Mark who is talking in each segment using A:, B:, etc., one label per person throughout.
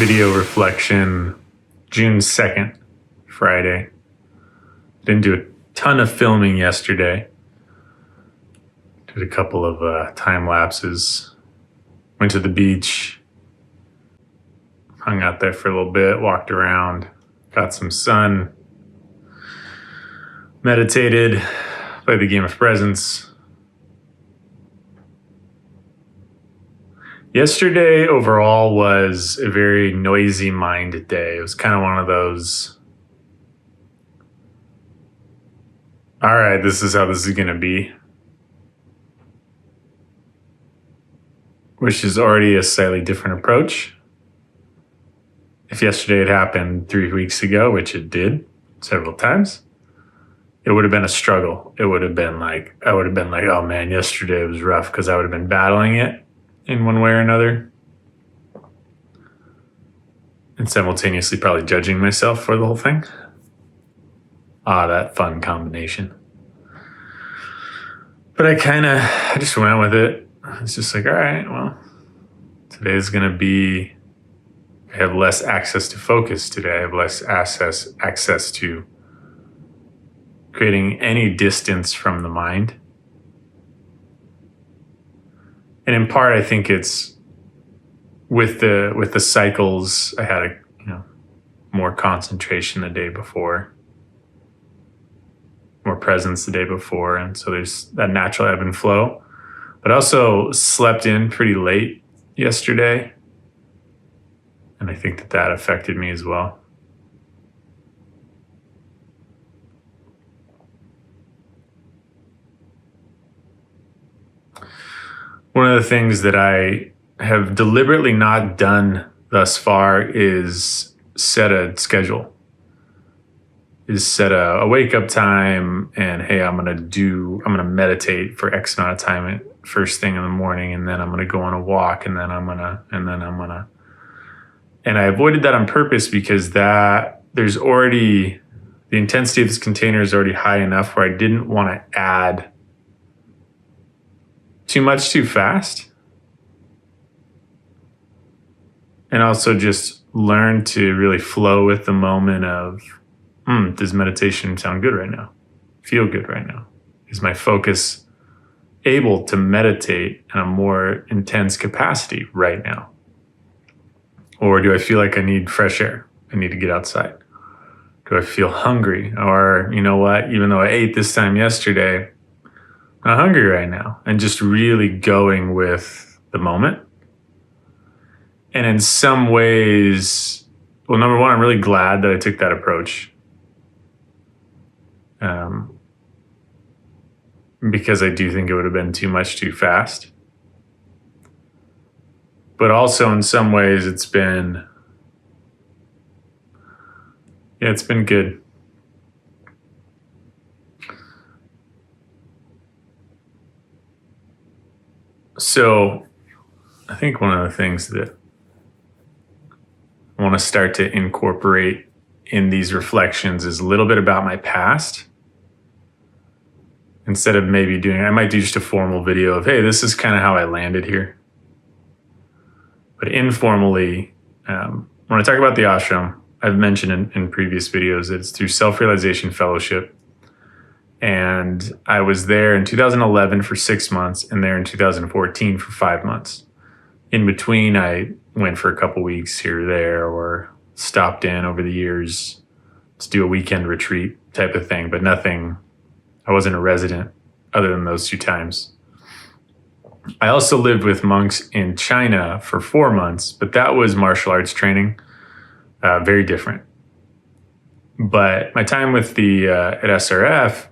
A: video reflection, June 2nd, Friday. Didn't do a ton of filming yesterday. Did a couple of time lapses. Went to the beach. Hung out there for a little bit, walked around, got some sun. Meditated, played the game of presence. Yesterday overall was a very noisy mind day. It was kind of one of those, all right, this is how this is going to be. Which is already a slightly different approach. If yesterday had happened 3 weeks ago, which it did several times, it would have been a struggle. It would have been like, oh man, yesterday was rough because I would have been battling it in one way or another. And simultaneously probably judging myself for the whole thing. That fun combination. But I just went with it. It's just like, all right, well, today's going to be, I have less access to focus today. I have less access to creating any distance from the mind. And in part, I think it's with the cycles. I had more concentration the day before, more presence the day before, and so there's that natural ebb and flow. But I also slept in pretty late yesterday, and I think that affected me as well. One of the things that I have deliberately not done thus far is set a schedule, is set a wake up time, and hey, I'm going to meditate for X amount of time first thing in the morning, and then I'm going to go on a walk, and I avoided that on purpose because there's already, the intensity of this container is already high enough where I didn't want to add too much too fast. And also just learn to really flow with the moment of, does meditation sound good right now? Feel good right now? Is my focus able to meditate in a more intense capacity right now? Or do I feel like I need fresh air? I need to get outside. Do I feel hungry? Or, you know what, even though I ate this time yesterday, I'm hungry right now, and just really going with the moment. And in some ways, well, number one, I'm really glad that I took that approach. Because I do think it would have been too much too fast. But also in some ways it's been good. So I think one of the things that I want to start to incorporate in these reflections is a little bit about my past. Instead of maybe I might do just a formal video of, hey, this is kind of how I landed here. But informally, when I talk about the ashram, I've mentioned in previous videos that it's through Self-Realization Fellowship. And I was there in 2011 for 6 months and there in 2014 for 5 months. In between, I went for a couple weeks here or there or stopped in over the years to do a weekend retreat type of thing, but nothing, I wasn't a resident other than those 2 times. I also lived with monks in China for 4 months, but that was martial arts training, very different. But my time with at SRF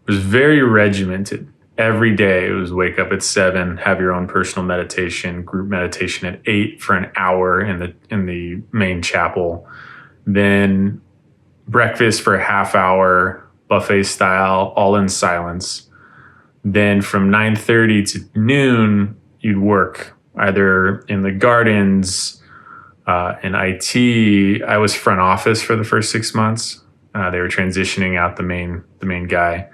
A: was very regimented. Every day it was wake up at 7, have your own personal meditation, group meditation at 8 for an hour in the main chapel. Then breakfast for a half hour, buffet style, all in silence. Then from 9:30 to noon, you'd work either in the gardens, in IT. I was front office for the first 6 months. They were transitioning out the main guy.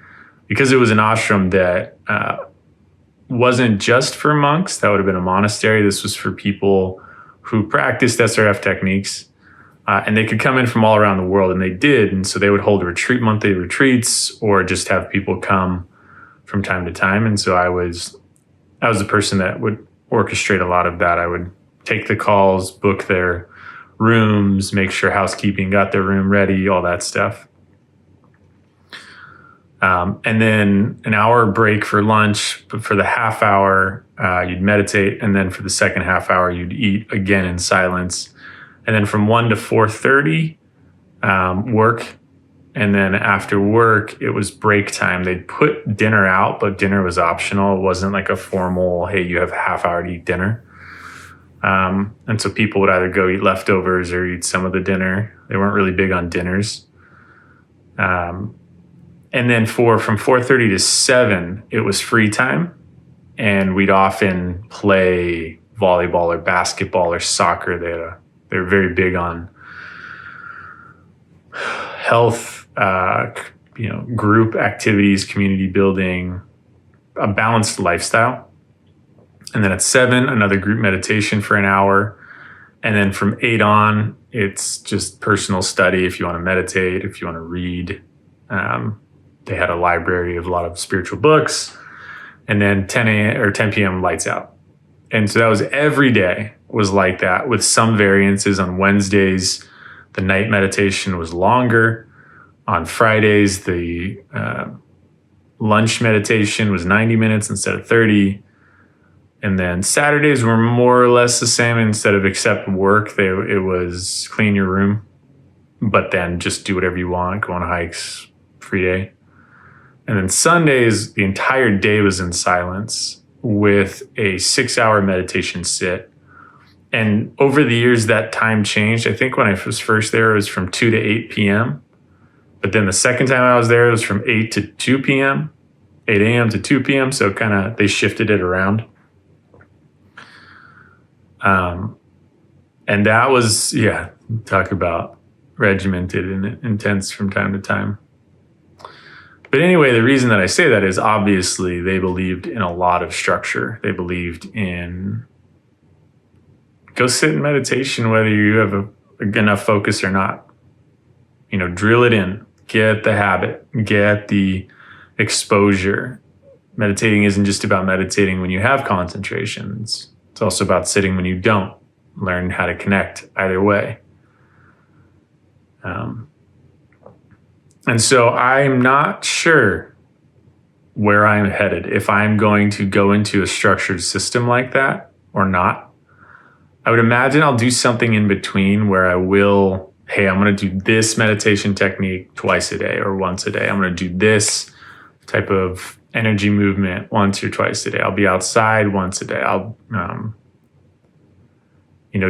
A: Because it was an ashram that wasn't just for monks, that would have been a monastery. This was for people who practiced SRF techniques. And they could come in from all around the world, and they did. And so they would hold monthly retreats, or just have people come from time to time. And so I was the person that would orchestrate a lot of that. I would take the calls, book their rooms, make sure housekeeping got their room ready, all that stuff. And then an hour break for lunch. But for the half hour, you'd meditate. And then for the second half hour, you'd eat again in silence. And then from 1 to 4:30, work. And then after work, it was break time. They'd put dinner out, but dinner was optional. It wasn't like a formal, hey, you have a half hour to eat dinner. And so people would either go eat leftovers or eat some of the dinner. They weren't really big on dinners. And then from 4:30 to 7, it was free time. And we'd often play volleyball or basketball or soccer. They're very big on health, group activities, community building, a balanced lifestyle. And then at 7, another group meditation for an hour. And then from 8 on, it's just personal study. If you want to meditate, if you want to read, they had a library of a lot of spiritual books. And then 10 p.m. lights out. And so that was every day was like that, with some variances. On Wednesdays, the night meditation was longer. On Fridays, the lunch meditation was 90 minutes instead of 30. And then Saturdays were more or less the same. Instead of except work, it was clean your room, but then just do whatever you want, go on hikes, free day. And then Sundays, the entire day was in silence with a 6-hour meditation sit. And over the years, that time changed. I think when I was first there, it was from 2 to 8 p.m. But then the second time I was there, it was from 8 to 2 p.m., 8 a.m. to 2 p.m. So kind of they shifted it around. And that was, talk about regimented and intense from time to time. But anyway, the reason that I say that is obviously they believed in a lot of structure. They believed in go sit in meditation, whether you have enough focus or not. Drill it in, get the habit, get the exposure. Meditating isn't just about meditating when you have concentration. It's also about sitting when you don't. Learn how to connect either way. And so I'm not sure where I'm headed, if I'm going to go into a structured system like that or not. I would imagine I'll do something in between where I will, hey, I'm going to do this meditation technique twice a day or once a day. I'm going to do this type of energy movement once or twice a day. I'll be outside once a day. I'll,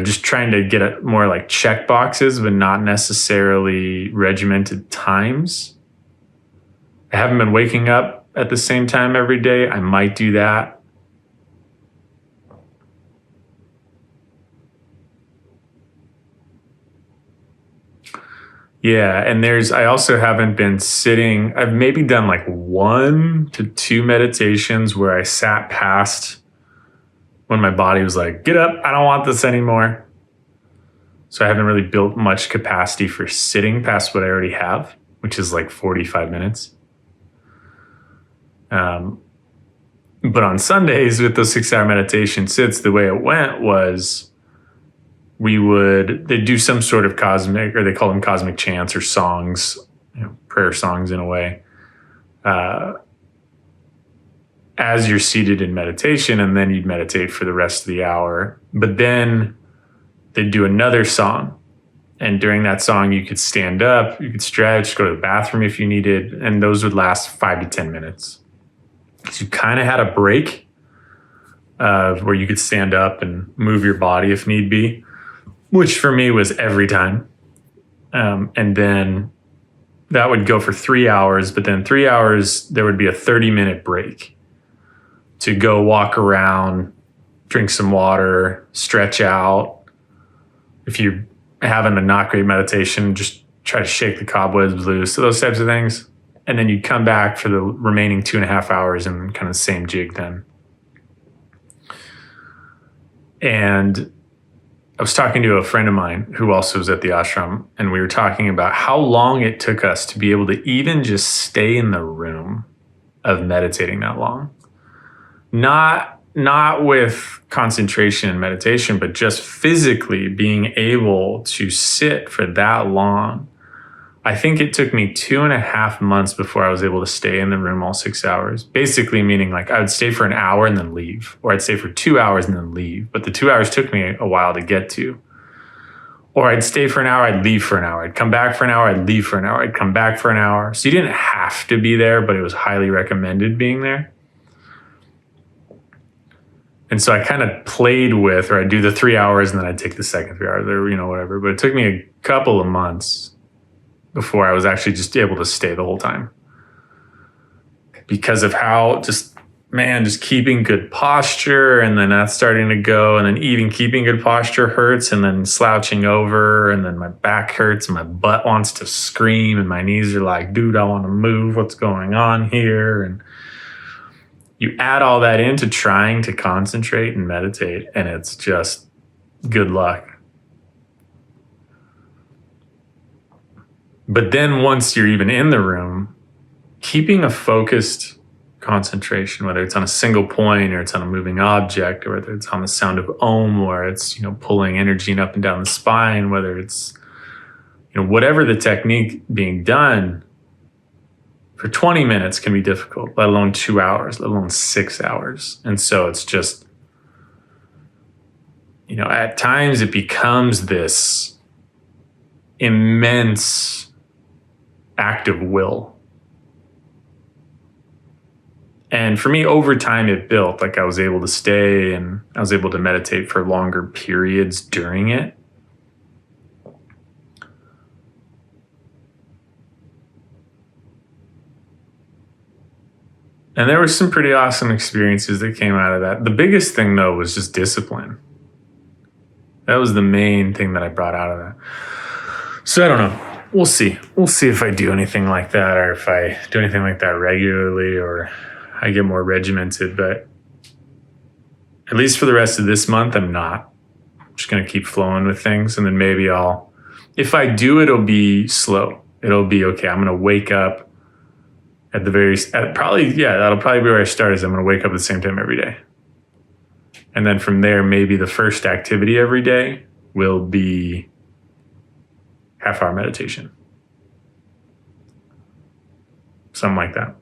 A: just trying to get it more like check boxes, but not necessarily regimented times. I haven't been waking up at the same time every day. I might do that. Yeah, and I also haven't been sitting. I've maybe done like 1 to 2 meditations where I sat past when my body was like, get up, I don't want this anymore. So I haven't really built much capacity for sitting past what I already have, which is like 45 minutes. But on Sundays with those 6-hour meditation sits, the way it went was they'd do some sort of cosmic, or they call them cosmic chants or songs, prayer songs in a way, as you're seated in meditation, and then you'd meditate for the rest of the hour. But then they'd do another song. And during that song, you could stand up, you could stretch, go to the bathroom if you needed. And those would last 5 to 10 minutes. So you kind of had a break where you could stand up and move your body if need be, which for me was every time. And then that would go for 3 hours, but then 3 hours, there would be a 30-minute break to go walk around, drink some water, stretch out. If you're having a not great meditation, just try to shake the cobwebs loose, so those types of things. And then you'd come back for the remaining 2.5 hours and kind of the same jig then. And I was talking to a friend of mine who also was at the ashram, and we were talking about how long it took us to be able to even just stay in the room of meditating that long. Not with concentration and meditation, but just physically being able to sit for that long. I think it took me 2.5 months before I was able to stay in the room all 6 hours. Basically meaning like I would stay for an hour and then leave, or I'd stay for 2 hours and then leave. But the 2 hours took me a while to get to. Or I'd stay for an hour, I'd leave for an hour. I'd come back for an hour, I'd leave for an hour. I'd come back for an hour. So you didn't have to be there, but it was highly recommended being there. And so I kind of played with, or I'd do the 3 hours and then I'd take the second 3 hours or, whatever. But it took me a couple of months before I was actually just able to stay the whole time. Because of how just keeping good posture, and then that's starting to go, and then even keeping good posture hurts, and then slouching over, and then my back hurts, and my butt wants to scream, and my knees are like, dude, I want to move. What's going on here? And you add all that into trying to concentrate and meditate, and it's just good luck. But then once you're even in the room, keeping a focused concentration, whether it's on a single point or it's on a moving object, or whether it's on the sound of Om, or it's, pulling energy up and down the spine, whether it's, whatever the technique being done, for 20 minutes can be difficult, let alone 2 hours, let alone 6 hours. And so it's just, at times it becomes this immense act of will. And for me, over time, it built. Like I was able to stay and I was able to meditate for longer periods during it. And there were some pretty awesome experiences that came out of that. The biggest thing, though, was just discipline. That was the main thing that I brought out of that. So I don't know. We'll see. We'll see if I do anything like that, or if I do anything like that regularly, or I get more regimented. But at least for the rest of this month, I'm not. I'm just going to keep flowing with things. And then maybe if I do, it'll be slow. It'll be okay. I'm going to wake up that'll probably be where I start, is I'm going to wake up at the same time every day. And then from there, maybe the first activity every day will be half-hour meditation. Something like that.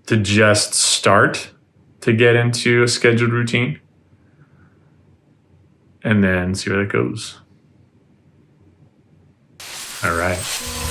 A: To just start to get into a scheduled routine. And then see where that goes. All right.